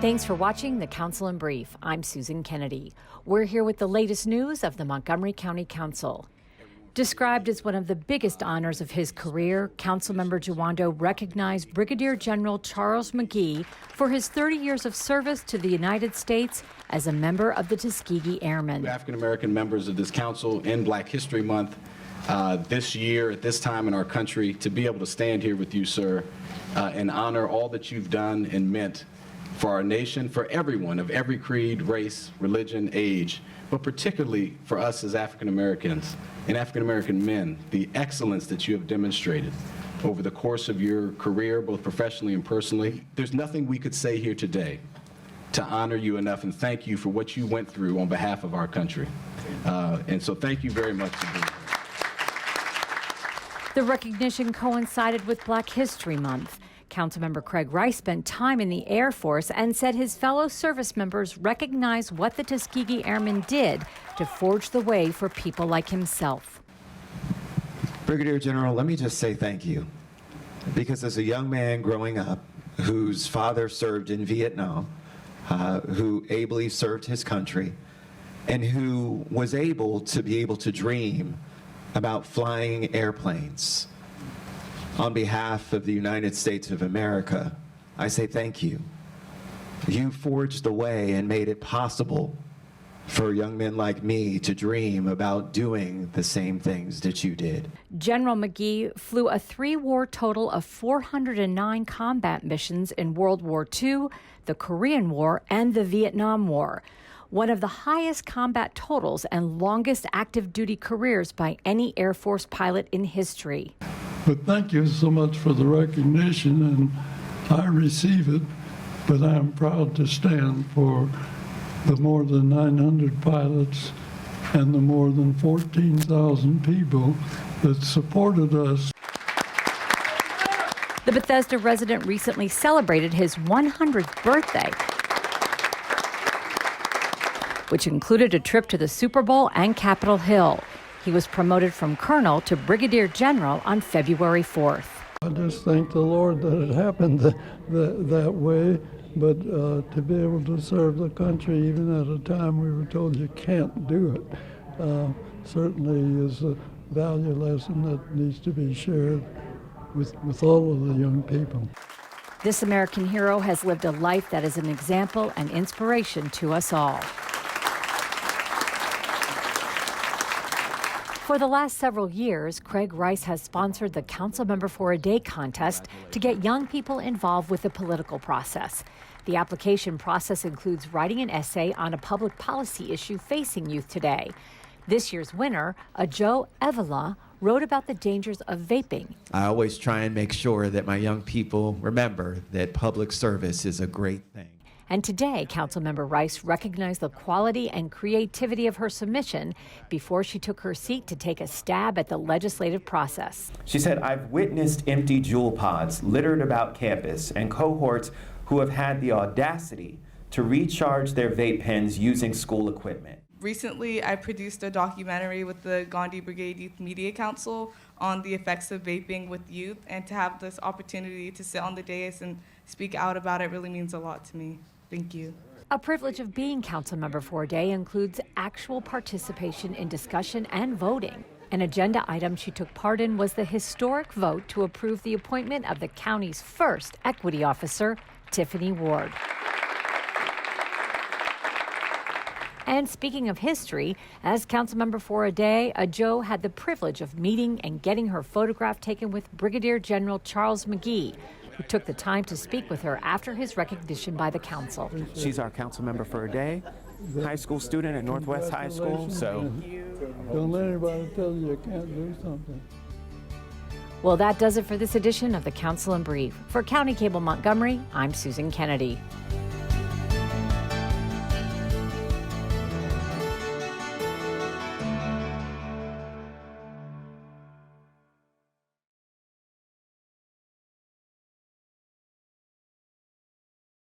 Thanks for watching the Council in Brief. I'm Susan Kenedy. We're here with the latest news of the Montgomery County Council. Described as one of the biggest honors of his career, Councilmember Jawando recognized Brigadier General Charles McGee for his 30 years of service to the United States as a member of the Tuskegee Airmen. African-American members of this council in Black History Month this year at this time in our country, to be able to stand here with you, sir, and honor all that you've done and meant for our nation, for everyone of every creed, race, religion, age, but particularly for us as African Americans and African American men, the excellence that you have demonstrated over the course of your career, both professionally and personally. There's nothing we could say here today to honor you enough and thank you for what you went through on behalf of our country. And so thank you very much for being here. The recognition coincided with Black History Month. Councilmember Craig Rice spent time in the Air Force and said his fellow service members recognize what the Tuskegee Airmen did to forge the way for people like himself. Brigadier General, let me just say thank you. Because as a young man growing up whose father served in Vietnam, who ably served his country, and who was able to dream about flying airplanes on behalf of the United States of America, I say thank you. You forged the way and made it possible for young men like me to dream about doing the same things that you did. General McGee flew a three-war total of 409 combat missions in World War II, the Korean War, and the Vietnam War. One of the highest combat totals and longest active duty careers by any Air Force pilot in history. But thank you so much for the recognition, and I receive it, but I am proud to stand for the more than 900 pilots and the more than 14,000 people that supported us. The Bethesda resident recently celebrated his 100th birthday, which included a trip to the Super Bowl and Capitol Hill. He was promoted from Colonel to Brigadier General on February 4th. I just thank the Lord that it happened that way, but to be able to serve the country even at a time we were told you can't do it, certainly is a value lesson that needs to be shared with all of the young people. This American hero has lived a life that is an example and inspiration to us all. For the last several years, Craig Rice has sponsored the Councilmember for a Day contest to get young people involved with the political process. The application process includes writing an essay on a public policy issue facing youth today. This year's winner, Joe Evala, wrote about the dangers of vaping. I always try and make sure that my young people remember that public service is a great thing. And today, Councilmember Rice recognized the quality and creativity of her submission before she took her seat to take a stab at the legislative process. She said, "I've witnessed empty jewel pods littered about campus and cohorts who have had the audacity to recharge their vape pens using school equipment." Recently, I produced a documentary with the Gandhi Brigade Youth Media Council on the effects of vaping with youth, and to have this opportunity to sit on the dais and speak out about it really means a lot to me. Thank you. A privilege of being Councilmember for a Day includes actual participation in discussion and voting. An agenda item she took part in was the historic vote to approve the appointment of the county's first equity officer, Tiffany Ward. And speaking of history, as Councilmember for a Day, Joe had the privilege of meeting and getting her photograph taken with Brigadier General Charles McGee, who took the time to speak with her after his recognition by the council. She's our council member for a day, high school student at Northwest High School, so. Don't let anybody tell you you can't do something. Well, that does it for this edition of the Council in Brief. For County Cable Montgomery, I'm Susan Kenedy.